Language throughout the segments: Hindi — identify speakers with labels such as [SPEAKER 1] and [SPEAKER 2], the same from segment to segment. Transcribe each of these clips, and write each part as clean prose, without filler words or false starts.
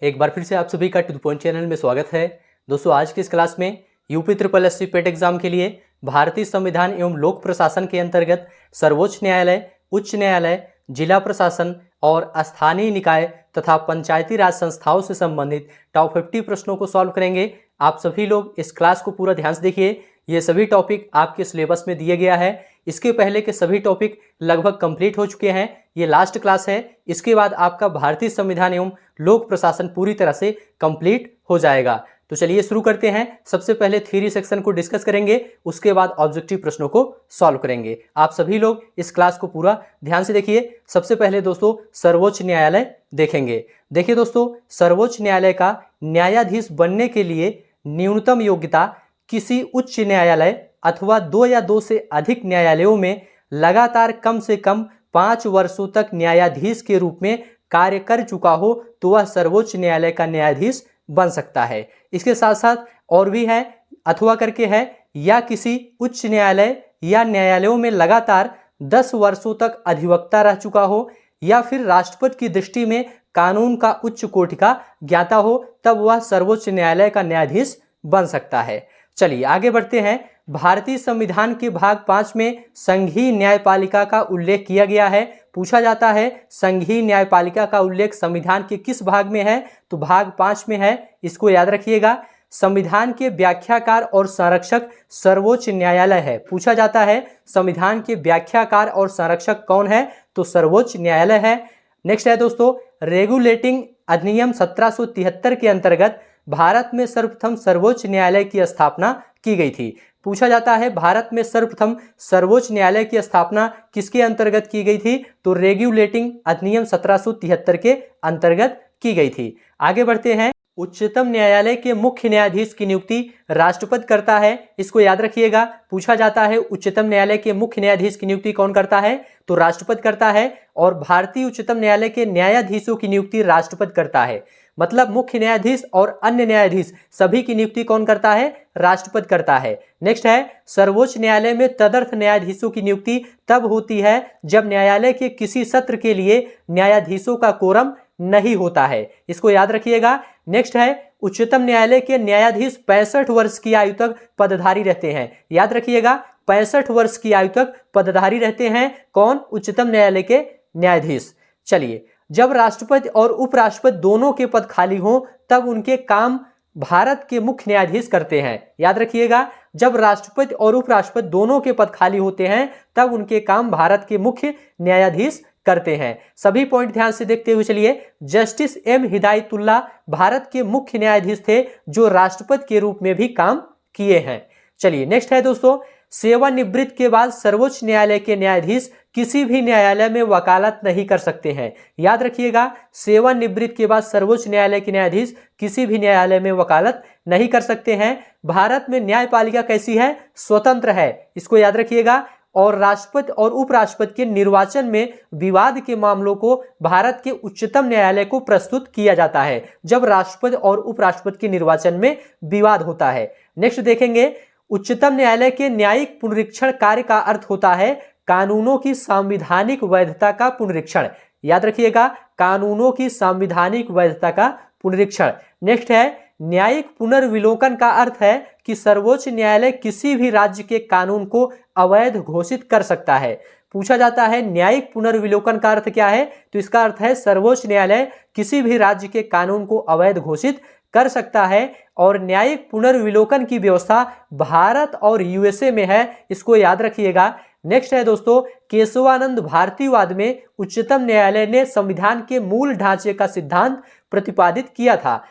[SPEAKER 1] एक बार फिर से आप सभी का टू द पॉइंट चैनल में स्वागत है। दोस्तों, आज की इस क्लास में यूपी ट्रिपल एससी पेट एग्जाम के लिए भारतीय संविधान एवं लोक प्रशासन के अंतर्गत सर्वोच्च न्यायालय, उच्च न्यायालय, जिला प्रशासन और स्थानीय निकाय तथा पंचायती राज संस्थाओं से संबंधित टॉप 50 प्रश्नों को सॉल्व करेंगे। आप सभी लोग इस क्लास को पूरा ध्यान से देखिए। ये सभी टॉपिक आपके सिलेबस में दिए गया है। इसके पहले के सभी टॉपिक लगभग कंप्लीट हो चुके हैं। ये लास्ट क्लास है। इसके बाद आपका भारतीय संविधान एवं लोक प्रशासन पूरी तरह से कंप्लीट हो जाएगा। तो चलिए शुरू करते हैं। सबसे पहले थ्योरी सेक्शन को डिस्कस करेंगे, उसके बाद ऑब्जेक्टिव प्रश्नों को सॉल्व करेंगे। आप सभी लोग इस क्लास को पूरा ध्यान से देखिए। सबसे पहले दोस्तों सर्वोच्च न्यायालय देखेंगे। देखिए दोस्तों, सर्वोच्च न्यायालय का न्यायाधीश बनने के लिए न्यूनतम योग्यता किसी उच्च न्यायालय अथवा 2 या 2 से अधिक न्यायालयों में लगातार कम से कम 5 वर्षों तक न्यायाधीश के रूप में कार्य कर चुका हो तो वह सर्वोच्च न्यायालय का न्यायाधीश बन सकता है। इसके साथ साथ और भी है, अथवा करके है, या किसी उच्च न्यायालय या न्यायालयों में लगातार 10 वर्षों तक अधिवक्ता रह चुका हो, या फिर राष्ट्रपति की दृष्टि में कानून का उच्च कोटि का ज्ञाता हो, तब वह सर्वोच्च न्यायालय का न्यायाधीश बन सकता है। चलिए आगे बढ़ते हैं। भारतीय संविधान के भाग 5 में संघीय न्यायपालिका का उल्लेख किया गया है। पूछा जाता है संघीय न्यायपालिका का उल्लेख संविधान के किस भाग में है, तो भाग 5 में है। इसको याद रखिएगा। संविधान के व्याख्याकार और संरक्षक सर्वोच्च न्यायालय है। पूछा जाता है संविधान के व्याख्याकार और संरक्षक कौन है, तो सर्वोच्च न्यायालय है। नेक्स्ट है दोस्तों, रेगुलेटिंग अधिनियम 1773 के अंतर्गत भारत में सर्वप्रथम सर्वोच्च न्यायालय की स्थापना की गई थी। पूछा जाता है भारत में सर्वप्रथम सर्वोच्च न्यायालय की स्थापना किसके अंतर्गत की गई थी, तो रेगुलेटिंग अधिनियम 1773 के अंतर्गत की गई थी। आगे बढ़ते हैं। उच्चतम न्यायालय के मुख्य न्यायाधीश की नियुक्ति राष्ट्रपति करता है। इसको याद रखिएगा। पूछा जाता है उच्चतम न्यायालय के मुख्य न्यायाधीश की नियुक्ति कौन करता है, तो राष्ट्रपति करता है। और भारतीय उच्चतम न्यायालय के न्यायाधीशों की नियुक्ति राष्ट्रपति करता है। मतलब मुख्य न्यायाधीश और अन्य न्यायाधीश सभी की नियुक्ति कौन करता है, राष्ट्रपति करता है। नेक्स्ट है, सर्वोच्च न्यायालय में तदर्थ न्यायाधीशों की नियुक्ति तब होती है जब न्यायालय के किसी सत्र के लिए न्यायाधीशों का कोरम नहीं होता है। इसको याद रखिएगा। नेक्स्ट है, उच्चतम न्यायालय के न्यायाधीश 65 वर्ष की आयु तक पदधारी रहते हैं। याद रखिएगा, 65 वर्ष की आयु तक पदधारी रहते हैं। कौन, उच्चतम न्यायालय के न्यायाधीश। चलिए, जब राष्ट्रपति और उपराष्ट्रपति दोनों के पद खाली हों तब उनके काम भारत के मुख्य न्यायाधीश करते हैं। याद रखिएगा, जब राष्ट्रपति और उपराष्ट्रपति दोनों के पद खाली होते हैं तब उनके काम भारत के मुख्य न्यायाधीश करते हैं। सभी पॉइंट ध्यान से देखते हुए चलिए। जस्टिस एम हिदायतुल्लाह भारत के मुख्य न्यायाधीश थे जो राष्ट्रपति के रूप में भी काम किए हैं। चलिए नेक्स्ट है दोस्तों, सेवानिवृत्त के बाद सर्वोच्च न्यायालय के न्यायाधीश किसी भी न्यायालय में वकालत नहीं कर सकते हैं। याद रखिएगा, सेवानिवृत्त के बाद सर्वोच्च न्यायालय के न्यायाधीश किसी भी न्यायालय में वकालत नहीं कर सकते हैं। भारत में न्यायपालिका कैसी है, स्वतंत्र है। इसको याद रखिएगा। और राष्ट्रपति और उपराष्ट्रपति के निर्वाचन में विवाद के मामलों को भारत के उच्चतम न्यायालय को प्रस्तुत किया जाता है जब राष्ट्रपति और उपराष्ट्रपति के निर्वाचन में विवाद होता है। नेक्स्ट देखेंगे, उच्चतम न्यायालय के न्यायिक पुनरीक्षण कार्य का अर्थ होता है कानूनों की संवैधानिक वैधता का पुनरीक्षण। याद रखिएगा, कानूनों की संवैधानिक वैधता का पुनरीक्षण। नेक्स्ट है, न्यायिक पुनर्विलोकन का अर्थ है कि सर्वोच्च न्यायालय किसी भी राज्य के कानून को अवैध घोषित कर सकता है। पूछा जाता है न्यायिक पुनर्विलोकन का अर्थ क्या है, तो इसका अर्थ है सर्वोच्च न्यायालय किसी भी राज्य के कानून को अवैध घोषित कर सकता है। और न्यायिक पुनर्विलोकन की व्यवस्था भारत और यूएसए में है। इसको याद रखिएगा। नेक्स्ट है दोस्तों, केशवानंद भारतीयवाद में उच्चतम न्यायालय ने संविधान के मूल ढांचे का सिद्धांत प्रतिपादित किया था।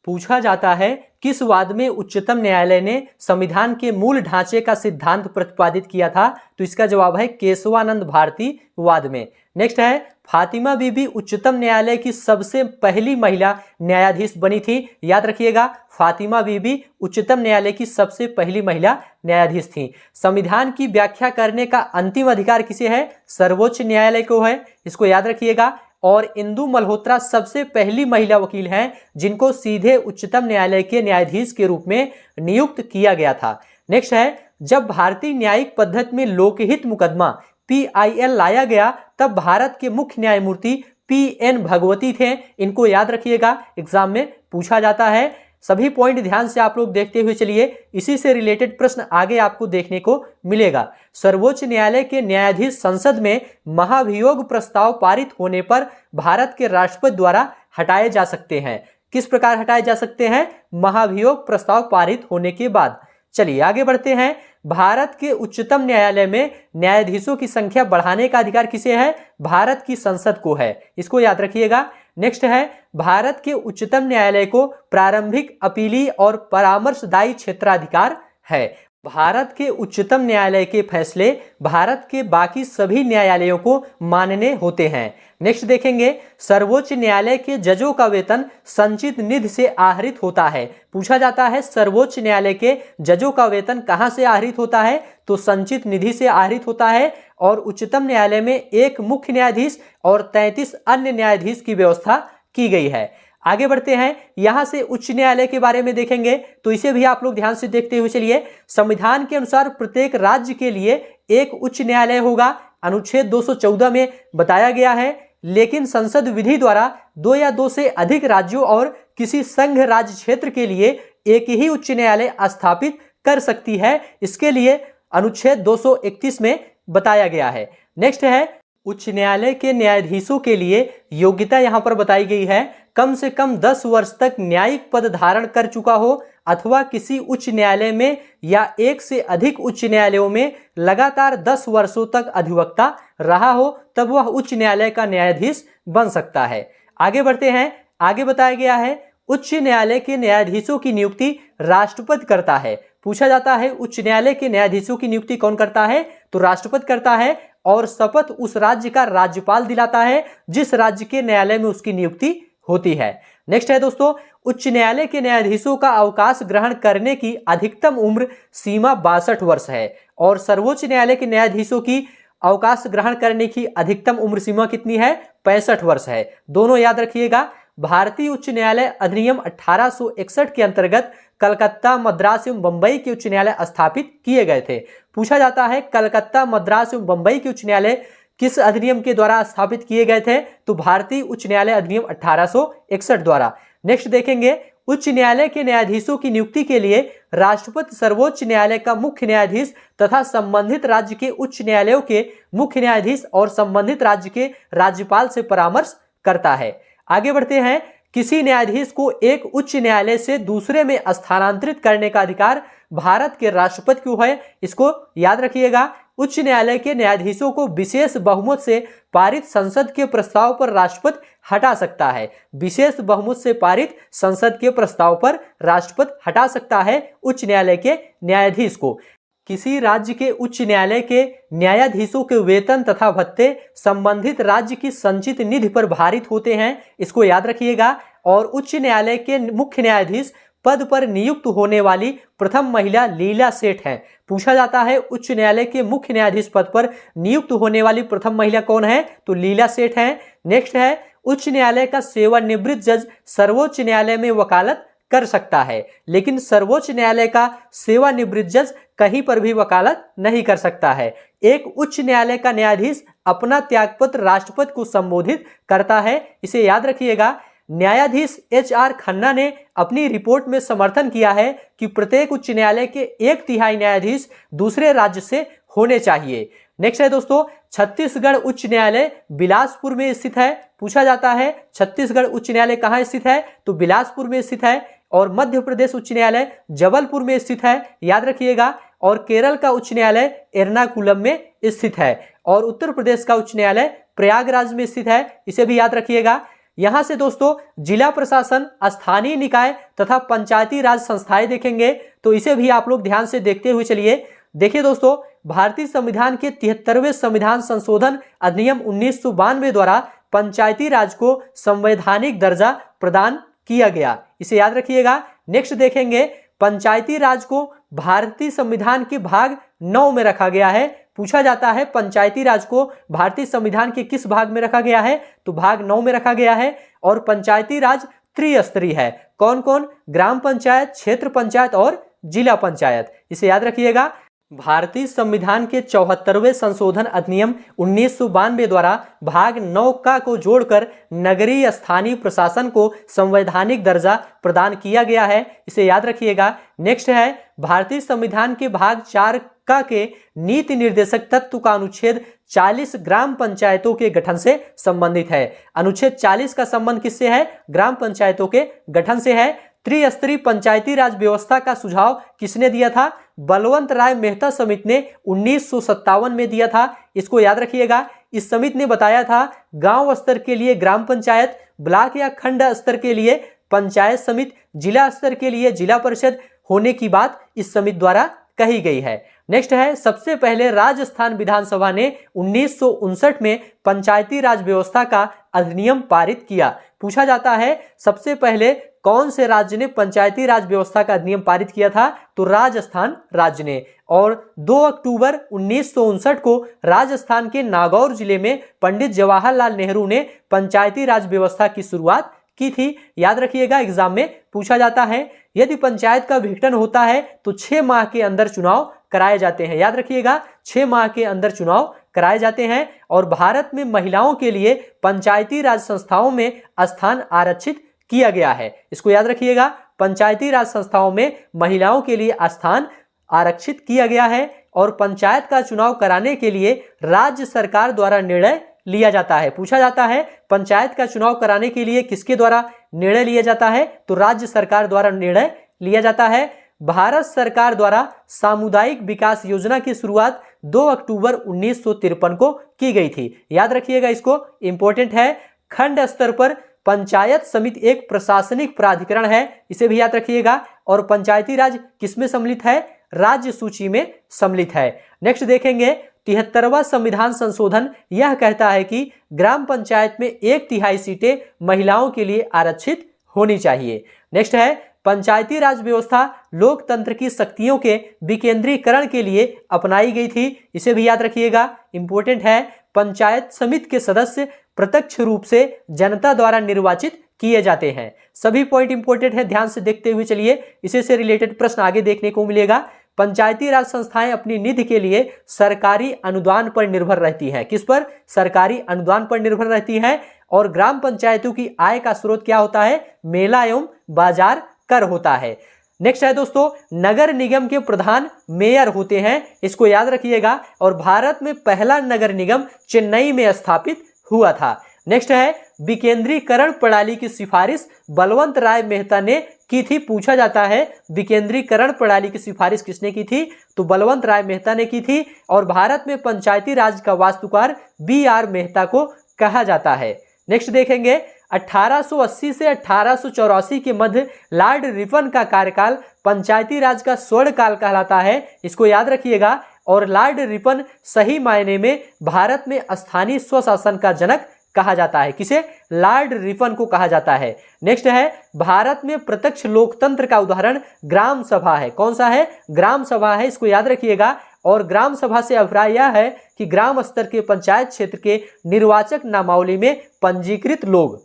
[SPEAKER 1] पूछा जाता है किस वाद में उच्चतम न्यायालय ने संविधान के मूल ढांचे का सिद्धांत प्रतिपादित किया था, तो इसका जवाब है केशवानंद भारती वाद में। नेक्स्ट है, फातिमा बीबी उच्चतम न्यायालय की सबसे पहली महिला न्यायाधीश बनी थी। याद रखिएगा, फातिमा बीबी उच्चतम न्यायालय की सबसे पहली महिला न्यायाधीश थी। संविधान की व्याख्या करने का अंतिम अधिकार किसे है, सर्वोच्च न्यायालय को है। इसको याद रखिएगा। और इंदु मल्होत्रा सबसे पहली महिला वकील हैं जिनको सीधे उच्चतम न्यायालय के न्यायाधीश के रूप में नियुक्त किया गया था। नेक्स्ट है, जब भारतीय न्यायिक पद्धति में लोकहित मुकदमा PIL लाया गया तब भारत के मुख्य न्यायमूर्ति PN भगवती थे। इनको याद रखिएगा, एग्जाम में पूछा जाता है। सभी पॉइंट ध्यान से आप लोग देखते हुए चलिए, इसी से रिलेटेड प्रश्न आगे आपको देखने को मिलेगा। सर्वोच्च न्यायालय के न्यायाधीश संसद में महाभियोग प्रस्ताव पारित होने पर भारत के राष्ट्रपति द्वारा हटाए जा सकते हैं। किस प्रकार हटाए जा सकते हैं? महाभियोग प्रस्ताव पारित होने के बाद। चलिए आगे बढ़ते हैं। भारत के उच्चतम न्यायालय में न्यायाधीशों की संख्या बढ़ाने का अधिकार किसे है? भारत की संसद को है, इसको याद रखिएगा। नेक्स्ट है, भारत के उच्चतम न्यायालय को प्रारंभिक अपीली और परामर्शदायी क्षेत्राधिकार है। भारत के उच्चतम न्यायालय के फैसले भारत के बाकी सभी न्यायालयों को मानने होते हैं। नेक्स्ट देखेंगे, सर्वोच्च न्यायालय के जजों का वेतन संचित निधि से आहरित होता है। पूछा जाता है सर्वोच्च न्यायालय के जजों का वेतन कहां से आहरित होता है? तो संचित निधि से आहरित होता है। और उच्चतम न्यायालय में एक मुख्य न्यायाधीश और 33 अन्य न्यायाधीश की व्यवस्था की गई है। आगे बढ़ते हैं, यहां से उच्च न्यायालय के बारे में देखेंगे, तो इसे भी आप लोग ध्यान से देखते हुए चलिए। संविधान के अनुसार प्रत्येक राज्य के लिए एक उच्च न्यायालय होगा, अनुच्छेद 214 में बताया गया है। लेकिन संसद विधि द्वारा 2 या 2 से अधिक राज्यों और किसी संघ राज्य क्षेत्र के लिए एक ही उच्च न्यायालय स्थापित कर सकती है। इसके लिए अनुच्छेद 231 में बताया गया है। नेक्स्ट है, उच्च न्यायालय के न्यायाधीशों के लिए योग्यता यहां पर बताई गई है। कम से कम 10 वर्ष तक न्यायिक पद धारण कर चुका हो अथवा किसी उच्च न्यायालय में या एक से अधिक उच्च न्यायालयों में लगातार 10 वर्षों तक अधिवक्ता रहा हो, तब वह उच्च न्यायालय का न्यायाधीश बन सकता है। आगे बढ़ते हैं, आगे बताया गया है उच्च न्यायालय के न्यायाधीशों की नियुक्ति राष्ट्रपति करता है। पूछा जाता है उच्च न्यायालय के न्यायाधीशों की नियुक्ति कौन करता है? तो राष्ट्रपति करता है। और शपथ उस राज्य का राज्यपाल दिलाता है जिस राज्य के न्यायालय में उसकी नियुक्ति होती है। नेक्स्ट है दोस्तों, उच्च न्यायालय के न्यायाधीशों का अवकाश ग्रहण करने की अधिकतम उम्र सीमा 62 वर्ष है। और सर्वोच्च न्यायालय के न्यायाधीशों की अवकाश ग्रहण करने की अधिकतम उम्र सीमा कितनी है? 65 वर्ष है। दोनों याद रखिएगा। भारतीय उच्च न्यायालय अधिनियम 1861 के अंतर्गत कलकत्ता, मद्रास एवं बंबई के उच्च न्यायालय स्थापित किए गए थे। पूछा जाता है कलकत्ता, मद्रास एवं बंबई के उच्च न्यायालय किस अधिनियम के द्वारा स्थापित किए गए थे? तो भारतीय उच्च न्यायालय अधिनियम 1861 द्वारा। नेक्स्ट देखेंगे, उच्च न्यायालय के न्यायाधीशों की नियुक्ति के लिए राष्ट्रपति सर्वोच्च न्यायालय का मुख्य न्यायाधीश तथा संबंधित राज्य के उच्च न्यायालयों के मुख्य न्यायाधीश और संबंधित राज्य के राज्यपाल से परामर्श करता है। आगे बढ़ते हैं, किसी न्यायाधीश को एक उच्च न्यायालय से दूसरे में स्थानांतरित करने का अधिकार भारत के राष्ट्रपति को है। इसको याद रखिएगा। उच्च न्यायालय के न्यायाधीशों को विशेष बहुमत से पारित संसद के प्रस्ताव पर राष्ट्रपति हटा सकता है। विशेष बहुमत से पारित संसद के प्रस्ताव पर राष्ट्रपति हटा सकता है उच्च न्यायालय के न्यायाधीश को। किसी राज्य के उच्च न्यायालय के न्यायाधीशों के वेतन तथा भत्ते संबंधित राज्य की संचित निधि पर भारित होते हैं, इसको याद रखिएगा। और उच्च न्यायालय के मुख्य न्यायाधीश पद पर नियुक्त होने वाली प्रथम महिला लीला सेठ हैं। पूछा जाता है उच्च न्यायालय के मुख्य न्यायाधीश पद पर नियुक्त होने वाली प्रथम महिला कौन है? तो लीला सेठ हैं। नेक्स्ट है, उच्च न्यायालय का सेवानिवृत्त जज सर्वोच्च न्यायालय में वकालत कर सकता है, लेकिन सर्वोच्च न्यायालय का सेवानिवृत्त जज कहीं पर भी वकालत नहीं कर सकता है। एक उच्च न्यायालय का न्यायाधीश अपना त्यागपत्र राष्ट्रपति को संबोधित करता है, इसे याद रखिएगा। न्यायाधीश HR खन्ना ने अपनी रिपोर्ट में समर्थन किया है कि प्रत्येक उच्च न्यायालय के 1/3 न्यायाधीश दूसरे राज्य से होने चाहिए। नेक्स्ट है दोस्तों, छत्तीसगढ़ उच्च न्यायालय बिलासपुर में स्थित है। पूछा जाता है छत्तीसगढ़ उच्च न्यायालय कहाँ स्थित है? तो बिलासपुर में स्थित है। और मध्य प्रदेश उच्च न्यायालय जबलपुर में स्थित है, याद रखिएगा। और केरल का उच्च न्यायालय एर्नाकुलम में स्थित है। और उत्तर प्रदेश का उच्च न्यायालय प्रयागराज में स्थित है, इसे भी याद रखिएगा। यहां से दोस्तों जिला प्रशासन, स्थानीय निकाय तथा पंचायती राज संस्थाएं देखेंगे, तो इसे भी आप लोग ध्यान से देखते हुए चलिए। देखिए दोस्तों, भारतीय संविधान के 73वें संविधान संशोधन अधिनियम 1992 द्वारा पंचायती राज को संवैधानिक दर्जा प्रदान किया गया, इसे याद रखिएगा। नेक्स्ट देखेंगे, पंचायती राज को भारतीय संविधान के भाग 9 में रखा गया है। पूछा जाता है पंचायती राज को भारतीय संविधान के किस भाग में रखा गया है? तो भाग 9 में रखा गया है। और पंचायती राज त्रिस्तरीय है। कौन कौन? ग्राम पंचायत, क्षेत्र पंचायत और जिला पंचायत, इसे याद रखिएगा। भारतीय संविधान के 74वें संशोधन अधिनियम 1992 द्वारा भाग 9 का को जोड़कर नगरीय स्थानीय प्रशासन को संवैधानिक दर्जा प्रदान किया गया है, इसे याद रखिएगा। नेक्स्ट है भारतीय संविधान के भाग 4 का के नीति निर्देशक तत्व का अनुच्छेद 40 ग्राम पंचायतों के गठन से संबंधित है। अनुच्छेद 40 का संबंध किससे है? ग्राम पंचायतों के गठन से है। त्रिस्तरीय पंचायती राज व्यवस्था का सुझाव किसने दिया था? बलवंत राय मेहता समिति ने 1957 में दिया था, इसको याद रखिएगा। इस समिति ने बताया था गांव स्तर के लिए ग्राम पंचायत, ब्लॉक या खंड स्तर के लिए पंचायत समिति, जिला स्तर के लिए जिला परिषद होने की बात इस समिति द्वारा कही गई है। नेक्स्ट है सबसे पहले राजस्थान विधानसभा ने 1959 में पंचायती राज व्यवस्था का अधिनियम पारित किया। पूछा जाता है सबसे पहले कौन से राज्य ने पंचायती राज व्यवस्था का अधिनियम पारित किया था? तो राजस्थान राज्य ने। और 2 अक्टूबर 1959 को राजस्थान के नागौर जिले में पंडित जवाहरलाल नेहरू ने पंचायती राज व्यवस्था की शुरुआत की थी। याद रखिएगा, एग्जाम में पूछा जाता है। यदि पंचायत का विघटन होता है तो 6 माह के अंदर चुनाव कराए जाते हैं। याद रखिएगा, 6 माह के अंदर चुनाव कराए जाते हैं। और भारत में महिलाओं के लिए पंचायती राज संस्थाओं में स्थान आरक्षित किया गया है, इसको याद रखिएगा। पंचायती राज संस्थाओं में महिलाओं के लिए स्थान आरक्षित किया गया है। और पंचायत का चुनाव कराने के लिए राज्य सरकार द्वारा निर्णय लिया जाता है। पूछा जाता है पंचायत का चुनाव कराने के लिए किसके द्वारा निर्णय लिया जाता है? तो राज्य सरकार द्वारा निर्णय लिया जाता है। भारत सरकार द्वारा सामुदायिक विकास योजना की शुरुआत 2 अक्टूबर 1953 को की गई थी। याद रखिएगा, इसको इंपॉर्टेंट है। खंड स्तर पर पंचायत समिति एक प्रशासनिक प्राधिकरण है, इसे भी याद रखिएगा। और पंचायती राज किसमें सम्मिलित है? राज्य सूची में सम्मिलित है। नेक्स्ट देखेंगे 73वां संविधान संशोधन यह कहता है कि ग्राम पंचायत में 1/3 सीटें महिलाओं के लिए आरक्षित होनी चाहिए। नेक्स्ट है पंचायती राज व्यवस्था लोकतंत्र की शक्तियों के विकेंद्रीकरण के लिए अपनाई गई थी, इसे भी याद रखिएगा, इंपॉर्टेंट है। पंचायत समिति के सदस्य प्रत्यक्ष रूप से जनता द्वारा निर्वाचित किए जाते हैं। सभी पॉइंट इंपॉर्टेंट है, ध्यान से देखते हुए चलिए, इसी से रिलेटेड प्रश्न आगे देखने को मिलेगा। पंचायती राज संस्थाएं अपनी निधि के लिए सरकारी अनुदान पर निर्भर रहती हैं। किस पर? सरकारी अनुदान पर निर्भर रहती हैं। और ग्राम पंचायतों की आय का स्रोत क्या होता है? मेला एवं बाजार कर होता है। नेक्स्ट है दोस्तों नगर निगम के प्रधान मेयर होते हैं, इसको याद रखिएगा। और भारत में पहला नगर निगम चेन्नई में स्थापित हुआ था। नेक्स्ट है विकेंद्रीकरण प्रणाली की सिफारिश बलवंत राय मेहता ने की थी। पूछा जाता है विकेंद्रीकरण प्रणाली की सिफारिश किसने की थी? तो बलवंत राय मेहता ने की थी। और भारत में पंचायती राज का वास्तुकार BR मेहता को कहा जाता है। नेक्स्ट देखेंगे 1880 से 1884 के मध्य लॉर्ड रिपन का कार्यकाल पंचायती राज का स्वर्ण काल कहलाता है, इसको याद रखिएगा। और लॉर्ड रिपन सही मायने में भारत में स्थानीय स्वशासन का जनक कहा जाता है। किसे? लॉर्ड रिपन को कहा जाता है। नेक्स्ट है भारत में प्रत्यक्ष लोकतंत्र का उदाहरण ग्राम सभा है। कौन सा है? ग्राम सभा है, इसको याद रखिएगा। और ग्राम सभा से अभिप्राय यह है कि ग्राम स्तर के पंचायत क्षेत्र के निर्वाचक नामावली में पंजीकृत लोग।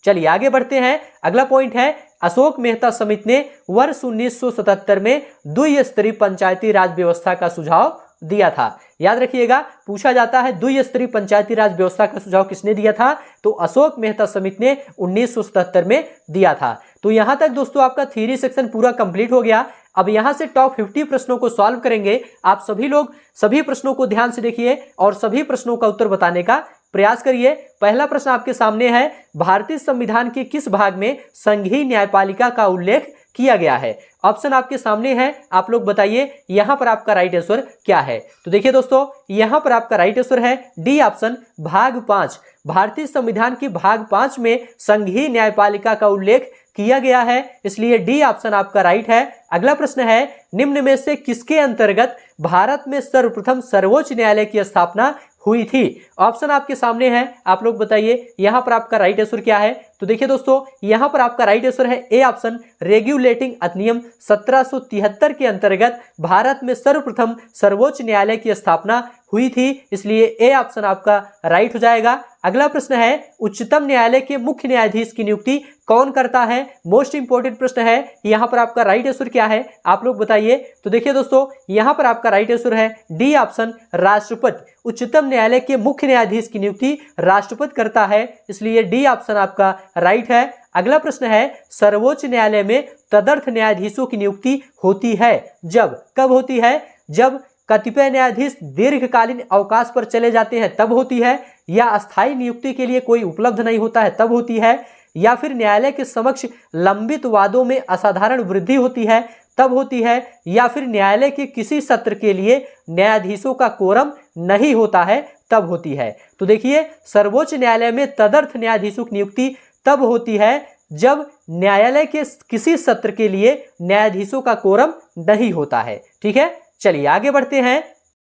[SPEAKER 1] चलिए आगे बढ़ते हैं। अगला पॉइंट है अशोक मेहता समिति ने वर्ष 1977 में द्विस्तरीय पंचायती राज व्यवस्था का सुझाव दिया था। याद रखिएगा, पूछा जाता है द्विस्तरीय पंचायती राज व्यवस्था का सुझाव किसने दिया था? तो अशोक मेहता समिति ने 1977 में दिया था। तो यहां तक दोस्तों आपका थ्योरी सेक्शन पूरा कंप्लीट हो गया। अब यहां से टॉप 50 प्रश्नों को सॉल्व करेंगे। आप सभी लोग सभी प्रश्नों को ध्यान से देखिए और सभी प्रश्नों का उत्तर बताने का प्रयास करिए। पहला प्रश्न आपके सामने है भारतीय संविधान के किस भाग में संघीय न्यायपालिका का उल्लेख किया गया है? ऑप्शन आपके सामने है, आप लोग बताइए यहां पर आपका राइट आंसर क्या है। तो देखिए दोस्तों यहां पर आपका राइट आंसर है डी ऑप्शन, भाग 5। भारतीय संविधान की भाग 5 में संघीय न्यायपालिका का उल्लेख किया गया है, इसलिए डी ऑप्शन आपका राइट है। अगला प्रश्न है निम्न में से किसके अंतर्गत भारत में सर्वप्रथम सर्वोच्च न्यायालय की स्थापना हुई थी? ऑप्शन आपके सामने है, आप लोग बताइए यहां पर आपका राइट आंसर क्या है। तो तो देखिए दोस्तों, यहां पर आपका राइट आंसर है ए ऑप्शन, रेगुलेटिंग अधिनियम 1773 के अंतर्गत भारत में सर्वप्रथम सर्वोच्च न्यायालय की स्थापना हुई थी, इसलिए ए ऑप्शन आपका राइट हो जाएगा। अगला प्रश्न है, उच्चतम न्यायालय के मुख्य न्यायाधीश की नियुक्ति कौन करता है? मोस्ट इंपोर्टेंट प्रश्न है। यहां पर आपका राइट आंसर क्या है, आप लोग बताइए। तो देखिए दोस्तों, यहां पर आपका राइट आंसर है डी ऑप्शन, राष्ट्रपति। उच्चतम न्यायालय के मुख्य न्यायाधीश की नियुक्ति राष्ट्रपति करता है, इसलिए डी ऑप्शन आपका राइट है। अगला प्रश्न है, सर्वोच्च न्यायालय में तदर्थ न्यायाधीशों की नियुक्ति होती है जब, कब होती है? जब कतिपय न्यायाधीश दीर्घकालीन अवकाश पर चले जाते हैं तब होती है, या अस्थायी नियुक्ति के लिए कोई उपलब्ध नहीं होता है तब होती है, या फिर न्यायालय के समक्ष लंबित वादों में असाधारण वृद्धि होती है तब होती है, या फिर न्यायालय के किसी सत्र के लिए न्यायाधीशों का कोरम नहीं होता है तब होती है। तो देखिए, सर्वोच्च न्यायालय में तदर्थ न्यायाधीशों की नियुक्ति तब होती है जब न्यायालय के किसी सत्र के लिए न्यायाधीशों का कोरम नहीं होता है। ठीक है, चलिए आगे बढ़ते हैं।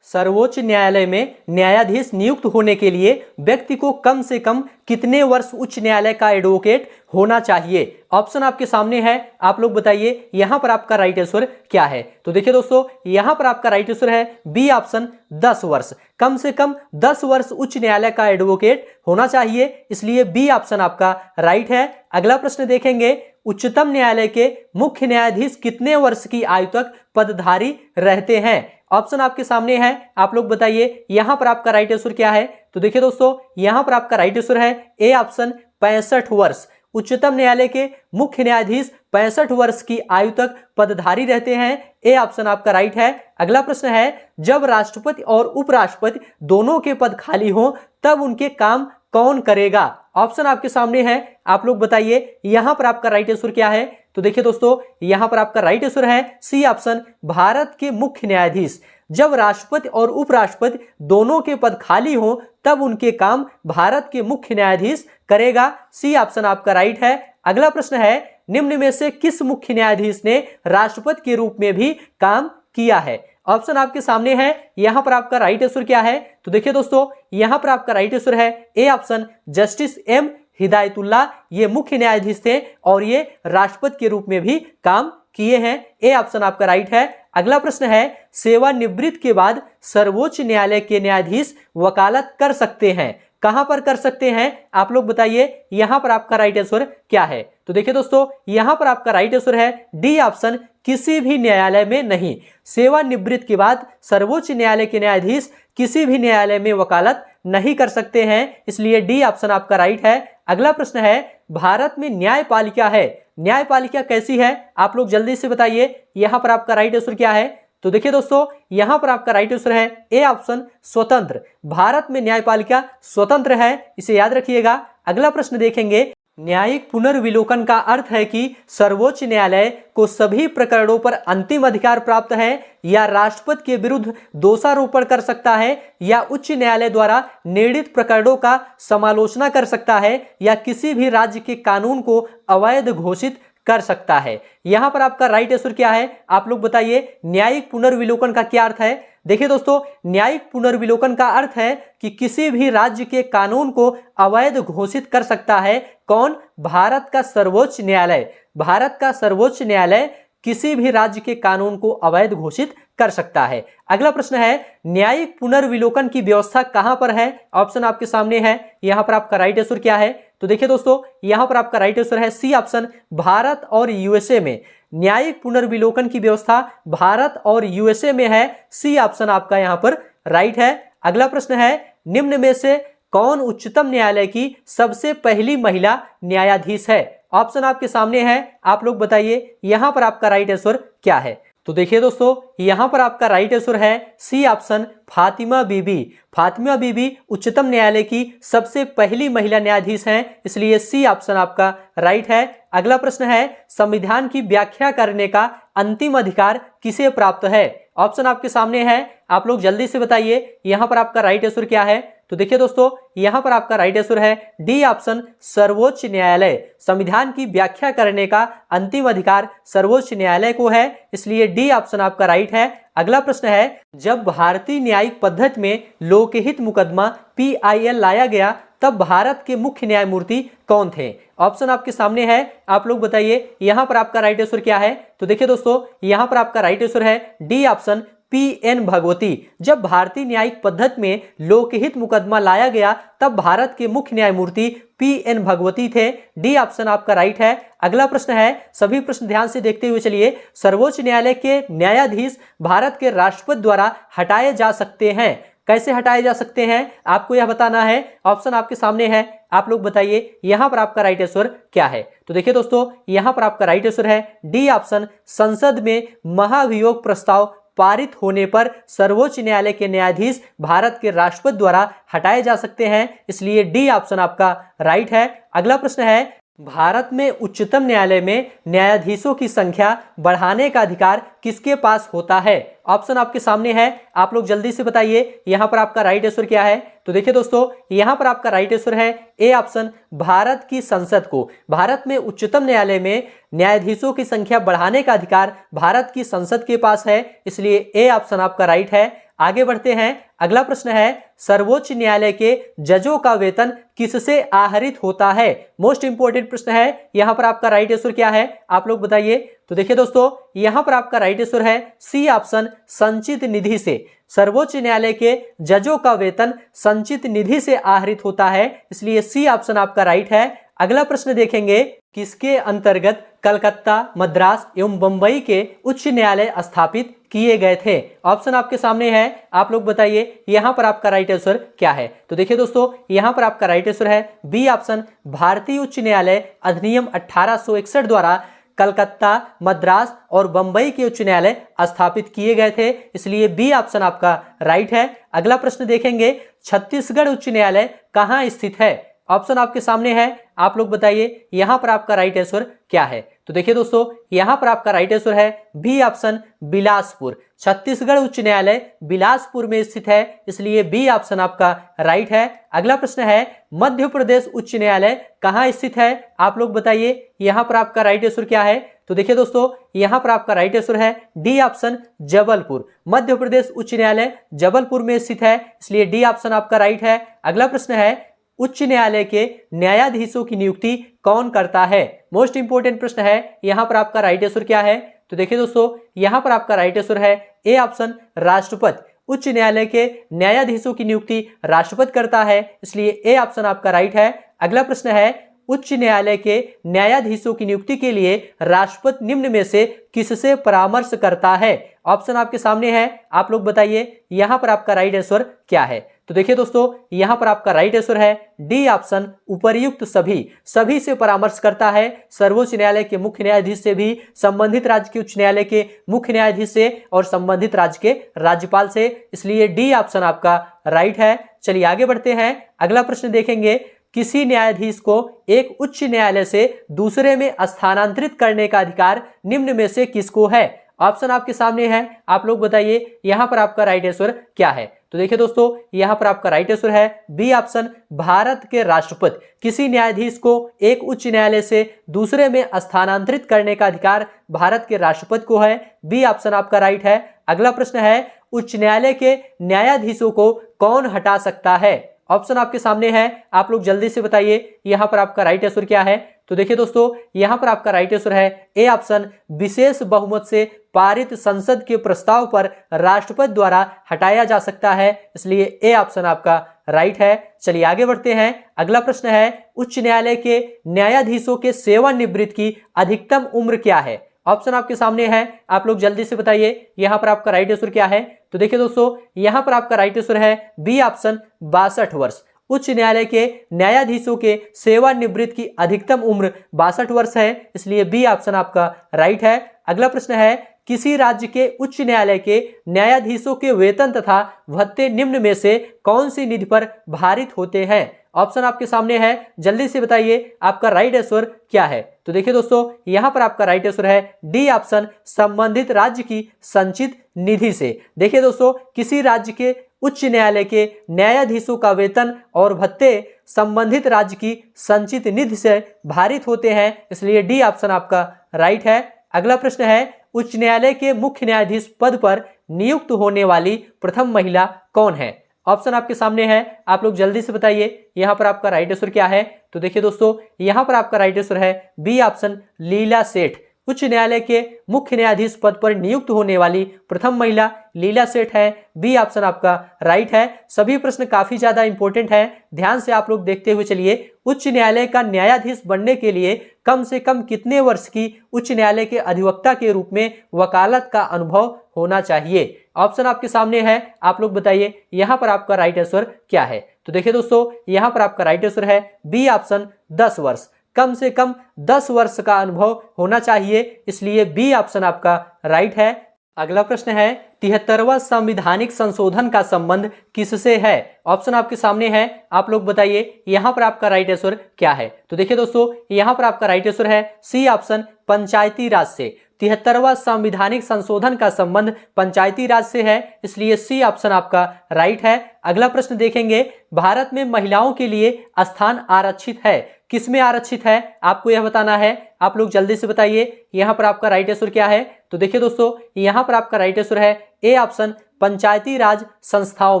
[SPEAKER 1] सर्वोच्च न्यायालय में न्यायाधीश नियुक्त होने के लिए व्यक्ति को कम से कम कितने वर्ष उच्च न्यायालय का एडवोकेट होना चाहिए? ऑप्शन आपके सामने है, आप लोग बताइए यहां पर आपका राइट आंसर क्या है। तो देखिए दोस्तों, यहां पर आपका राइट आंसर है बी ऑप्शन, 10 वर्ष। कम से कम 10 वर्ष उच्च न्यायालय का एडवोकेट होना चाहिए, इसलिए बी ऑप्शन आपका राइट है। अगला प्रश्न देखेंगे, उच्चतम न्यायालय के मुख्य न्यायाधीश कितने वर्ष की आयु तक पदधारी रहते हैं? ऑप्शन आपके सामने है, आप लोग बताइए यहां पर आपका राइट आंसर क्या है। तो देखिए दोस्तों, यहां पर आपका राइट आंसर है ए ऑप्शन, 65 वर्ष। उच्चतम न्यायालय के मुख्य न्यायाधीश 65 वर्ष की आयु तक पदधारी रहते हैं, ए ऑप्शन आपका राइट है। अगला प्रश्न है, जब राष्ट्रपति और उपराष्ट्रपति दोनों के पद खाली हों तब उनके काम कौन करेगा? ऑप्शन आपके सामने है, आप लोग बताइए यहां पर आपका राइट आंसर क्या है। तो देखिए दोस्तों, यहां पर आपका राइट आंसर है सी ऑप्शन, भारत के मुख्य न्यायाधीश। जब राष्ट्रपति और उपराष्ट्रपति दोनों के पद खाली हों तब उनके काम भारत के मुख्य न्यायाधीश करेगा, सी ऑप्शन आपका राइट है। अगला प्रश्न है, निम्न में से किस मुख्य न्यायाधीश ने राष्ट्रपति के रूप में भी काम किया है? ऑप्शन आपके सामने है, यहां पर आपका राइट आंसर क्या है। तो देखिए दोस्तों, यहां पर आपका राइट आंसर है A option, justice M Hidayatullah. ये मुख्य न्यायाधीश थे और ये राष्ट्रपति के रूप में भी काम किए हैं, ए ऑप्शन आपका राइट है। अगला प्रश्न है, सेवानिवृत्ति के बाद सर्वोच्च न्यायालय के न्यायाधीश वकालत कर सकते हैं, कहां पर कर सकते हैं? आप लोग बताइए यहां पर आपका राइट आंसर क्या है। तो देखिए दोस्तों, यहां पर आपका राइट आंसर है डी ऑप्शन, किसी भी न्यायालय में नहीं। सेवानिवृत्ति के बाद सर्वोच्च न्यायालय के न्यायाधीश किसी भी न्यायालय में वकालत नहीं कर सकते हैं, इसलिए डी ऑप्शन आपका राइट है। अगला प्रश्न है, भारत में न्यायपालिका है, न्यायपालिका कैसी है? आप लोग जल्दी से बताइए यहां पर आपका राइट आंसर क्या है। तो देखिए दोस्तों, यहां पर आपका राइट आंसर है ए ऑप्शन, स्वतंत्र। भारत में न्यायपालिका स्वतंत्र है, इसे याद रखिएगा। अगला प्रश्न देखेंगे, न्यायिक पुनर्विलोकन का अर्थ है कि सर्वोच्च न्यायालय को सभी प्रकरणों पर अंतिम अधिकार प्राप्त है, या राष्ट्रपति के विरुद्ध दोषारोपण कर सकता है, या उच्च न्यायालय द्वारा निर्णीत प्रकरणों का समालोचना कर सकता है, या किसी भी राज्य के कानून को अवैध घोषित कर सकता है। यहां पर आपका राइट आंसर क्या है, आप लोग बताइए न्यायिक पुनर्विलोकन का क्या अर्थ है। देखिए दोस्तों, न्यायिक पुनर्विलोकन का अर्थ है कि किसी भी राज्य के कानून को अवैध घोषित कर सकता है। कौन? भारत का सर्वोच्च न्यायालय। भारत का सर्वोच्च न्यायालय किसी भी राज्य के कानून को अवैध घोषित कर सकता है। अगला प्रश्न है, न्यायिक पुनर्विलोकन की व्यवस्था कहां पर है? ऑप्शन आपके सामने है, यहां पर आपका राइट आंसर क्या है। तो देखिए दोस्तों, यहां पर आपका राइट आंसर है सी ऑप्शन, भारत और यूएसए में। न्यायिक पुनर्विलोकन की व्यवस्था भारत और यूएसए में है, सी ऑप्शन आपका यहां पर राइट है। अगला प्रश्न है, निम्न में से कौन उच्चतम न्यायालय की सबसे पहली महिला न्यायाधीश है? ऑप्शन आपके सामने है, आप लोग बताइए यहां पर आपका राइट आंसर क्या है। तो देखिए दोस्तों, यहां पर आपका राइट आंसर है सी ऑप्शन, फातिमा बीबी। फातिमा बीबी उच्चतम न्यायालय की सबसे पहली महिला न्यायाधीश हैं, इसलिए सी ऑप्शन आपका राइट है। अगला प्रश्न है, संविधान की व्याख्या करने का अंतिम अधिकार किसे प्राप्त है? ऑप्शन आपके सामने है, आप लोग जल्दी से बताइए यहां पर आपका राइट आंसर क्या है। तो देखिए दोस्तों, यहां पर आपका राइट आंसर है डी ऑप्शन, सर्वोच्च न्यायालय। संविधान की व्याख्या करने का अंतिम अधिकार सर्वोच्च न्यायालय को है, इसलिए डी ऑप्शन आपका राइट है। अगला प्रश्न है, जब भारतीय न्यायिक पद्धति में लोकहित मुकदमा PIL लाया गया तब भारत के मुख्य न्यायमूर्ति कौन थे? ऑप्शन आपके सामने है, आप लोग बताइए यहां पर आपका राइट आंसर क्या है। तो देखिए दोस्तों, यहां पर आपका राइट आंसर है डी ऑप्शन PN भगवती। जब भारतीय न्यायिक पद्धति में लोकहित मुकदमा लाया गया तब भारत के मुख्य न्यायमूर्ति PN भगवती थे। डी ऑप्शन आपका राइट है। अगला प्रश्न है, सभी प्रश्न ध्यान से देखते हुए चलिए। सर्वोच्च न्यायालय के न्यायाधीश भारत के राष्ट्रपति द्वारा हटाए जा सकते हैं। कैसे हटाए जा सकते हैं आपको यह बताना है। ऑप्शन आपके सामने है, आप लोग बताइए यहां पर आपका राइट आंसर क्या है। तो देखिए दोस्तों, यहां पर आपका राइट आंसर है डी ऑप्शन, संसद में महाभियोग प्रस्ताव पारित होने पर सर्वोच्च न्यायालय के न्यायाधीश भारत के राष्ट्रपति द्वारा हटाए जा सकते हैं, इसलिए डी ऑप्शन आपका राइट है। अगला प्रश्न है, भारत में उच्चतम न्यायालय में न्यायाधीशों की संख्या बढ़ाने का अधिकार किसके पास होता है? ऑप्शन आपके सामने है, आप लोग जल्दी से बताइए यहां पर आपका राइट आंसर क्या है। तो देखिए दोस्तों, यहां पर आपका राइट आंसर है ए ऑप्शन, भारत की संसद को। भारत में उच्चतम न्यायालय में न्यायाधीशों की संख्या बढ़ाने का अधिकार भारत की संसद के पास है, इसलिए ए ऑप्शन आपका राइट है। आगे बढ़ते हैं, अगला प्रश्न है, सर्वोच्च न्यायालय के जजों का वेतन किससे आहरित होता है? मोस्ट इंपोर्टेंट प्रश्न है, यहां पर आपका राइट आंसर क्या है आप लोग बताइए। तो देखिए दोस्तों, यहां पर आपका राइट आंसर है सी ऑप्शन, संचित निधि से। सर्वोच्च न्यायालय के जजों का वेतन संचित निधि से आहरित होता है, इसलिए सी ऑप्शन आपका राइट है। अगला प्रश्न देखेंगे, किसके अंतर्गत कलकत्ता, मद्रास एवं बंबई के उच्च न्यायालय स्थापित किए गए थे? ऑप्शन आपके सामने है, आप लोग बताइए यहां पर आपका राइट आंसर क्या है। तो देखिए दोस्तों, यहां पर आपका राइट आंसर है बी ऑप्शन, भारतीय उच्च न्यायालय अधिनियम 1861 द्वारा कलकत्ता, मद्रास और बंबई के उच्च न्यायालय स्थापित किए गए थे, इसलिए बी ऑप्शन आपका राइट है। अगला प्रश्न देखेंगे, छत्तीसगढ़ उच्च न्यायालय कहां स्थित है? ऑप्शन आपके सामने है, आप लोग बताइए यहां पर आपका राइट आंसर क्या है। तो देखिए दोस्तों, यहां पर आपका राइट आंसर है बी ऑप्शन, बिलासपुर। छत्तीसगढ़ उच्च न्यायालय बिलासपुर में स्थित है, इसलिए बी ऑप्शन आपका राइट है। अगला प्रश्न है, मध्य प्रदेश उच्च न्यायालय कहां स्थित है? आप लोग बताइए यहां पर आपका राइट आंसर क्या है। तो देखिए दोस्तों, यहां पर आपका राइट आंसर है डी ऑप्शन, जबलपुर। मध्य प्रदेश उच्च न्यायालय जबलपुर में स्थित है, इसलिए डी ऑप्शन आपका राइट है। अगला प्रश्न है, उच्च न्यायालय के न्यायाधीशों की नियुक्ति कौन करता है? मोस्ट इंपोर्टेंट प्रश्न है, यहां पर आपका राइट आंसर क्या है। तो देखिए दोस्तों, यहां पर आपका राइट आंसर है ए ऑप्शन, राष्ट्रपति। उच्च न्यायालय के न्यायाधीशों की नियुक्ति राष्ट्रपति करता है, इसलिए ए ऑप्शन आपका राइट है। अगला प्रश्न है, उच्च न्यायालय के न्यायाधीशों की नियुक्ति के लिए राष्ट्रपति निम्न में से किससे परामर्श करता है? ऑप्शन आपके सामने है, आप लोग बताइए यहां पर आपका राइट आंसर क्या है। तो देखिए दोस्तों, यहां पर आपका राइट आंसर है डी ऑप्शन, उपर्युक्त सभी से परामर्श करता है। सर्वोच्च न्यायालय के मुख्य न्यायाधीश से भी, संबंधित राज्य के उच्च न्यायालय के मुख्य न्यायाधीश से और संबंधित राज्य के राज्यपाल से, इसलिए डी ऑप्शन आपका राइट है। चलिए आगे बढ़ते हैं, अगला प्रश्न देखेंगे, किसी न्यायाधीश को एक उच्च न्यायालय से दूसरे में स्थानांतरित करने का अधिकार निम्न में से किसको है? ऑप्शन आपके सामने है, आप लोग बताइए यहां पर आपका राइट आंसर क्या है। तो देखिए दोस्तों, यहां पर आपका राइट आंसर है बी ऑप्शन, भारत के राष्ट्रपति। किसी न्यायाधीश को एक उच्च न्यायालय से दूसरे में स्थानांतरित करने का अधिकार भारत के राष्ट्रपति को है, बी ऑप्शन आपका राइट है। अगला प्रश्न है, उच्च न्यायालय के न्यायाधीशों को कौन हटा सकता है? ऑप्शन आपके सामने है, आप लोग जल्दी से बताइए यहां पर आपका राइट आंसर क्या है। तो देखिए दोस्तों, यहां पर आपका राइट आंसर है ए ऑप्शन, विशेष बहुमत से पारित संसद के प्रस्ताव पर राष्ट्रपति द्वारा हटाया जा सकता है, इसलिए ए ऑप्शन आपका राइट है। चलिए आगे बढ़ते हैं, अगला प्रश्न है, उच्च न्यायालय के न्यायाधीशों के सेवानिवृत्ति की अधिकतम उम्र क्या है? ऑप्शन आपके सामने है, आप लोग जल्दी से बताइए यहां पर आपका राइट आंसर क्या है। तो देखिए दोस्तों, यहां पर आपका राइट आंसर है बी ऑप्शन, 62 वर्ष। उच्च न्यायालय के न्यायाधीशों के सेवानिवृत्ति की अधिकतम उम्र 62 वर्ष है, इसलिए बी ऑप्शन आपका राइट है। अगला प्रश्न है, किसी राज्य के उच्च न्यायालय के न्यायाधीशों के वेतन तथा भत्ते निम्न में से कौन सी निधि पर भारित होते हैं? ऑप्शन आपके सामने है, जल्दी से बताइए आपका राइट आंसर क्या है। तो देखिए दोस्तों, यहां पर आपका राइट आंसर है डी ऑप्शन, संबंधित राज्य की संचित निधि से। देखिए दोस्तों, किसी राज्य के उच्च न्यायालय के न्यायाधीशों का वेतन और भत्ते संबंधित राज्य की संचित निधि से भारित होते हैं, इसलिए डी ऑप्शन आपका राइट है। अगला प्रश्न है, उच्च न्यायालय के मुख्य न्यायाधीश पद पर नियुक्त होने वाली प्रथम महिला कौन है? ऑप्शन आपके सामने है, आप लोग जल्दी से बताइए यहाँ पर आपका राइट आंसर क्या है। तो देखिए दोस्तों, यहाँ पर आपका राइट आंसर है बी ऑप्शन, लीला सेठ। उच्च न्यायालय के मुख्य न्यायाधीश पद पर नियुक्त होने वाली प्रथम महिला लीला सेठ है। बी ऑप्शन आपका राइट है। सभी प्रश्न काफी ज्यादा इंपॉर्टेंट है, ध्यान से आप लोग देखते हुए चलिए। उच्च न्यायालय का न्यायाधीश बनने के लिए कम से कम कितने वर्ष की उच्च न्यायालय के अधिवक्ता के रूप में वकालत का अनुभव होना चाहिए? ऑप्शन आपके सामने है, आप लोग बताइए यहाँ पर आपका राइट आंसर क्या है। तो देखिए दोस्तों, यहाँ पर आपका राइट आंसर है बी ऑप्शन, 10 वर्ष। कम से कम 10 वर्ष का अनुभव होना चाहिए, इसलिए बी ऑप्शन आपका राइट है। अगला प्रश्न है, 73वां संवैधानिक संशोधन का संबंध किससे है? ऑप्शन आपके सामने है, आप लोग बताइए यहाँ पर आपका राइट आंसर क्या है। तो देखिए दोस्तों, यहाँ पर आपका राइट आंसर है सी ऑप्शन, पंचायती राज से। 73वां संवैधानिक संशोधन का संबंध पंचायती राज से है, इसलिए सी ऑप्शन आपका राइट है। अगला प्रश्न देखेंगे, भारत में महिलाओं के लिए स्थान आरक्षित है, किसमें आरक्षित है आपको यह बताना है। आप लोग जल्दी से बताइए यहाँ पर आपका राइट आंसर क्या है। तो देखिए दोस्तों, यहाँ पर आपका राइट आंसर है ए ऑप्शन, पंचायती राज संस्थाओं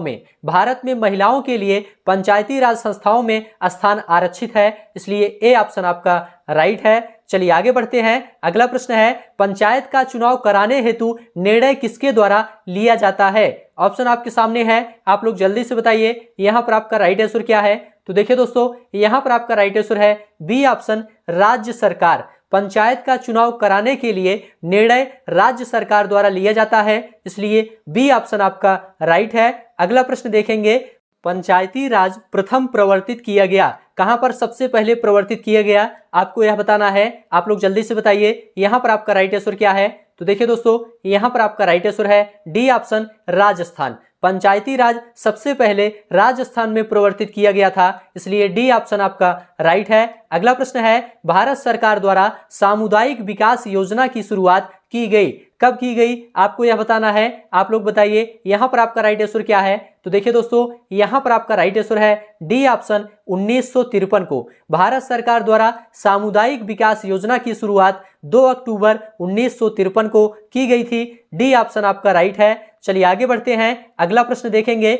[SPEAKER 1] में। भारत में महिलाओं के लिए पंचायती राज संस्थाओं में स्थान आरक्षित है, इसलिए ए ऑप्शन आपका राइट है। चलिए आगे बढ़ते हैं। अगला प्रश्न है, पंचायत का चुनाव कराने हेतु निर्णय किसके द्वारा लिया जाता है? ऑप्शन आपके सामने है, आप लोग जल्दी से बताइए यहाँ पर आपका राइट आंसर क्या है। तो देखिए दोस्तों, यहाँ पर आपका राइट आंसर है बी ऑप्शन, राज्य सरकार। पंचायत का चुनाव कराने के लिए निर्णय राज्य सरकार द्वारा लिया जाता है, इसलिए बी ऑप्शन आपका राइट है। अगला प्रश्न देखेंगे, पंचायती राज प्रथम प्रवर्तित किया गया कहां पर सबसे पहले प्रवर्तित किया गया आपको यह बताना है। आप लोग जल्दी से बताइए यहाँ पर आपका राइट आंसर क्या है। तो देखिए दोस्तों, यहाँ पर आपका राइट आंसर है डी ऑप्शन, राजस्थान। पंचायती राज सबसे पहले राजस्थान में प्रवर्तित किया गया था, इसलिए डी ऑप्शन आपका राइट है। अगला प्रश्न है, भारत सरकार द्वारा सामुदायिक विकास योजना की शुरुआत की गई, कब की गई आपको यह बताना है। आप लोग बताइए यहाँ पर आपका राइट आंसर क्या है। तो देखिए दोस्तों, यहाँ पर आपका राइट आंसर है डी ऑप्शन, 1953 को भारत सरकार द्वारा सामुदायिक विकास योजना की शुरुआत 2 अक्टूबर 1953 को की गई थी। डी ऑप्शन आपका राइट है। चलिए आगे बढ़ते हैं। अगला प्रश्न देखेंगे,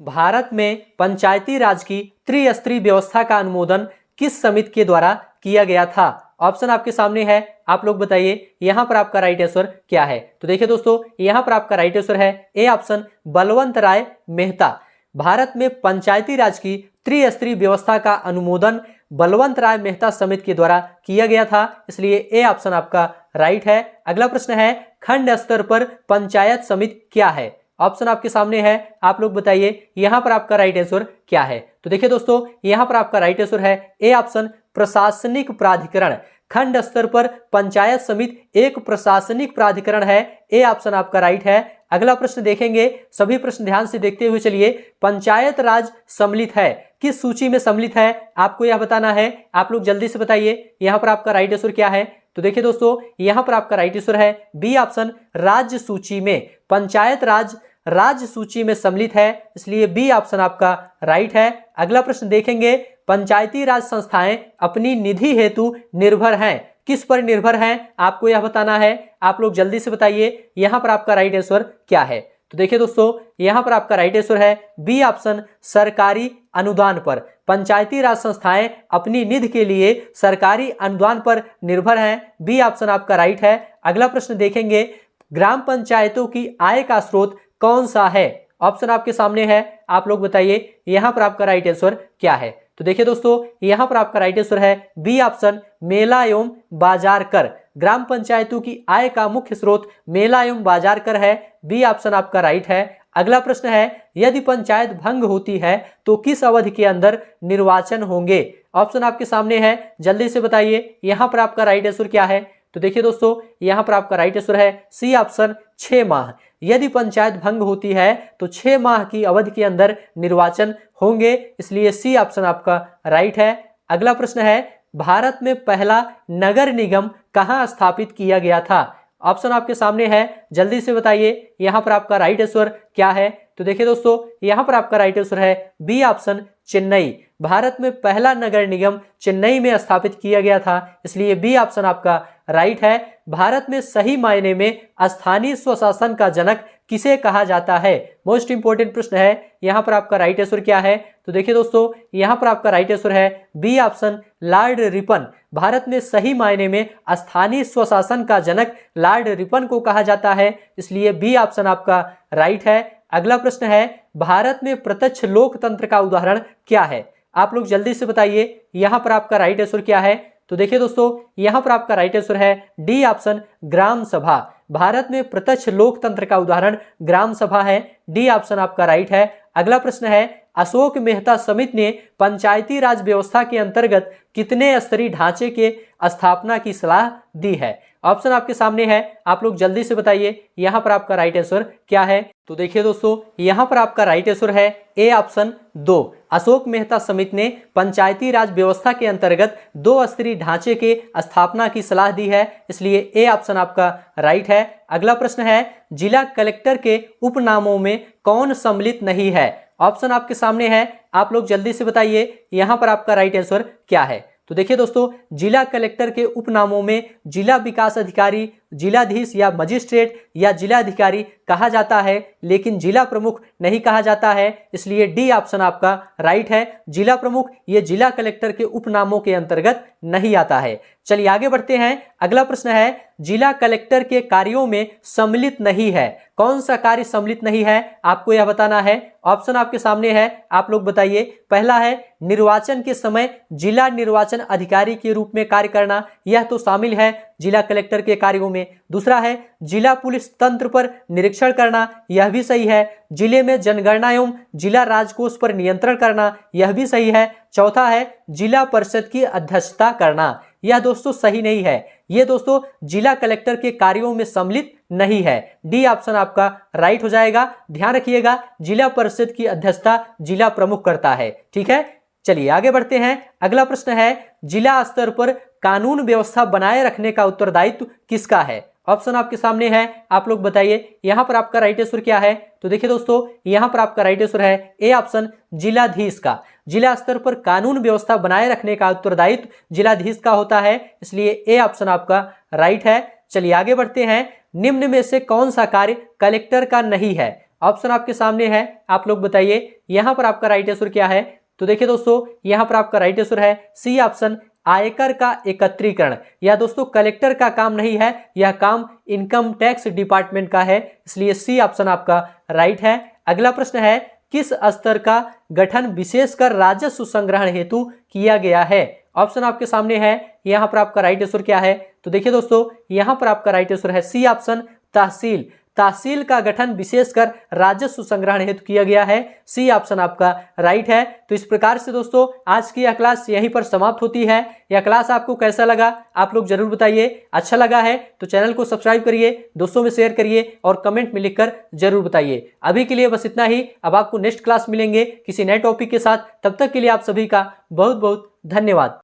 [SPEAKER 1] भारत में पंचायती राज की त्रिस्तरीय व्यवस्था का अनुमोदन किस समिति के द्वारा किया गया था? ऑप्शन आपके सामने है, आप लोग बताइए यहाँ पर आपका राइट आंसर क्या है। तो देखिए दोस्तों, यहाँ पर आपका राइट आंसर है ए ऑप्शन, बलवंत राय मेहता। भारत में पंचायती राज की त्रिस्तरीय व्यवस्था का अनुमोदन बलवंत राय मेहता समिति के द्वारा किया गया था, इसलिए ए ऑप्शन आपका राइट है। अगला प्रश्न है, खंड स्तर पर पंचायत समिति क्या है? ऑप्शन आपके सामने है, आप लोग बताइए यहाँ पर आपका राइट आंसर क्या है। तो देखिए दोस्तों, यहाँ पर आपका राइट आंसर है ए ऑप्शन, प्रशासनिक प्राधिकरण। खंड स्तर पर पंचायत समिति एक प्रशासनिक प्राधिकरण है, ए ऑप्शन आपका राइट है। अगला प्रश्न देखेंगे, सभी प्रश्न ध्यान से देखते हुए चलिए। पंचायत राज सम्मिलित है, किस सूची में सम्मिलित है आपको यह बताना है। आप लोग जल्दी से बताइए यहाँ पर आपका राइट आंसर क्या है। तो देखिए दोस्तों, यहाँ पर आपका राइट आंसर है बी ऑप्शन, राज्य सूची में। पंचायत राज राज्य सूची में सम्मिलित है, इसलिए बी ऑप्शन आपका राइट है। अगला प्रश्न देखेंगे, पंचायती राज संस्थाएं अपनी निधि हेतु निर्भर हैं, किस पर निर्भर हैं आपको यह बताना है। आप लोग जल्दी से बताइए यहाँ पर आपका राइट आंसर क्या है। तो देखिए दोस्तों, यहाँ पर आपका राइट आंसर है बी ऑप्शन, सरकारी अनुदान पर। पंचायती राज संस्थाएं अपनी निधि के लिए सरकारी अनुदान पर निर्भर हैं, बी ऑप्शन आपका राइट है। अगला प्रश्न देखेंगे, ग्राम पंचायतों की आय का स्रोत कौन सा है? ऑप्शन आपके सामने है, आप लोग बताइए यहाँ पर आपका राइट आंसर क्या है। तो देखिए दोस्तों, यहाँ पर आपका राइट आंसर है बी ऑप्शन, मेला एवं बाजार कर। ग्राम पंचायतों की आय का मुख्य स्रोत मेला एवं बाजार कर है, बी ऑप्शन आपका राइट है। अगला प्रश्न है, यदि पंचायत भंग होती है तो किस अवधि के अंदर निर्वाचन होंगे? ऑप्शन आपके सामने है, जल्दी से बताइए यहाँ पर आपका राइट आंसर क्या है। तो देखिए दोस्तों, यहाँ पर आपका राइट आंसर है सी ऑप्शन, 6 माह। यदि पंचायत भंग होती है तो 6 माह की अवधि के अंदर निर्वाचन होंगे, इसलिए सी ऑप्शन आपका राइट है। अगला प्रश्न है, भारत में पहला नगर निगम कहाँ स्थापित किया गया था? ऑप्शन आपके सामने है, जल्दी से बताइए यहाँ पर आपका राइट आंसर क्या है। तो देखिए दोस्तों, यहाँ पर आपका राइट आंसर है बी ऑप्शन, चेन्नई। भारत में पहला नगर निगम चेन्नई में स्थापित किया गया था, इसलिए बी ऑप्शन आपका राइट है। भारत में सही मायने में स्थानीय स्वशासन का जनक किसे कहा जाता है? मोस्ट इंपोर्टेंट प्रश्न है। यहाँ पर आपका राइट आंसर क्या है? तो देखिए दोस्तों, यहाँ पर आपका राइट आंसर है बी ऑप्शन, लॉर्ड रिपन। भारत में सही मायने में स्थानीय स्वशासन का जनक लॉर्ड रिपन को कहा जाता है, इसलिए बी ऑप्शन आपका राइट है। अगला प्रश्न है, भारत में प्रत्यक्ष लोकतंत्र का उदाहरण क्या है? आप लोग जल्दी से बताइए, यहाँ पर आपका राइट आंसर क्या है? तो देखिए दोस्तों, यहाँ पर आपका राइट आंसर है डी ऑप्शन, ग्राम सभा। भारत में प्रत्यक्ष लोकतंत्र का उदाहरण ग्राम सभा है। डी ऑप्शन आपका राइट है। अगला प्रश्न है, अशोक मेहता समिति ने पंचायती राज व्यवस्था के अंतर्गत कितने स्तरीय ढांचे के स्थापना की सलाह दी है? ऑप्शन आपके सामने है, आप लोग जल्दी से बताइए यहाँ पर आपका राइट आंसर क्या है? तो देखिए दोस्तों, यहाँ पर आपका राइट आंसर है ए ऑप्शन 2। अशोक मेहता समिति ने पंचायती राज व्यवस्था के अंतर्गत 2 स्तरीय ढांचे के स्थापना की सलाह दी है, इसलिए ए ऑप्शन आपका राइट है। अगला प्रश्न है, जिला कलेक्टर के उपनामों में कौन सम्मिलित नहीं है? ऑप्शन आपके सामने है, आप लोग जल्दी से बताइए यहाँ पर आपका राइट आंसर क्या है? तो देखिए दोस्तों, जिला कलेक्टर के उपनामों में जिला विकास अधिकारी, जिलाधीश या मजिस्ट्रेट या जिलाधिकारी कहा जाता है, लेकिन जिला प्रमुख नहीं कहा जाता है, इसलिए डी ऑप्शन आपका राइट है। जिला प्रमुख ये जिला कलेक्टर के उपनामों के अंतर्गत नहीं आता है। चलिए आगे बढ़ते हैं। अगला प्रश्न है, जिला कलेक्टर के कार्यों में सम्मिलित नहीं है, कौन सा कार्य सम्मिलित नहीं है? आपको यह बताना है। ऑप्शन आपके सामने है, आप लोग बताइए। पहला है, निर्वाचन के समय जिला निर्वाचन अधिकारी के रूप में कार्य करना, यह तो शामिल है जिला कलेक्टर के कार्यों में। दूसरा है, जिला पुलिस तंत्र पर निरीक्षण करना, यह भी सही है। जिले में जनगणना एवं जिला राजकोष पर नियंत्रण करना, यह भी सही है। चौथा है, जिला परिषद की अध्यक्षता करना, यह दोस्तों सही नहीं है। ये दोस्तों जिला कलेक्टर के कार्यों में सम्मिलित नहीं है। डी ऑप्शन आपका राइट हो जाएगा। ध्यान रखिएगा, जिला परिषद की अध्यक्षता जिला प्रमुख करता है। ठीक है, चलिए आगे बढ़ते हैं। अगला प्रश्न है, जिला स्तर पर कानून व्यवस्था बनाए रखने का उत्तरदायित्व किसका है? ऑप्शन आपके सामने है, आप लोग बताइए यहाँ पर आपका राइट आंसर क्या है? तो देखिए दोस्तों, यहाँ पर आपका राइट आंसर है ए ऑप्शन, जिलाधीश का। जिला स्तर पर कानून व्यवस्था बनाए रखने का उत्तरदायित्व जिलाधीश का होता है, इसलिए ए ऑप्शन आपका राइट है। चलिए आगे बढ़ते हैं। निम्न में से कौन सा कार्य कलेक्टर का नहीं है? ऑप्शन आपके सामने है, आप लोग बताइए यहाँ पर आपका राइट आंसर क्या है? तो देखिए दोस्तों, यहाँ पर आपका राइट आंसर है सी ऑप्शन, आयकर का एकत्रीकरण। यह दोस्तों कलेक्टर का काम नहीं है, यह काम इनकम टैक्स डिपार्टमेंट का है, इसलिए सी ऑप्शन आपका राइट है। अगला प्रश्न है, किस स्तर का गठन विशेषकर राजस्व संग्रहण हेतु किया गया है? ऑप्शन आपके सामने है, यहाँ पर आपका राइट आंसर क्या है? तो देखिए दोस्तों, यहाँ पर आपका राइट आंसर है सी ऑप्शन, तहसील। तहसील का गठन विशेषकर राजस्व संग्रहण हेतु किया गया है, सी ऑप्शन आपका राइट है। तो इस प्रकार से दोस्तों आज की यह क्लास यहीं पर समाप्त होती है। यह क्लास आपको कैसा लगा आप लोग जरूर बताइए। अच्छा लगा है तो चैनल को सब्सक्राइब करिए, दोस्तों में शेयर करिए और कमेंट में लिखकर जरूर बताइए। अभी के लिए बस इतना ही। अब आपको नेक्स्ट क्लास मिलेंगे किसी नए टॉपिक के साथ। तब तक के लिए आप सभी का बहुत बहुत धन्यवाद।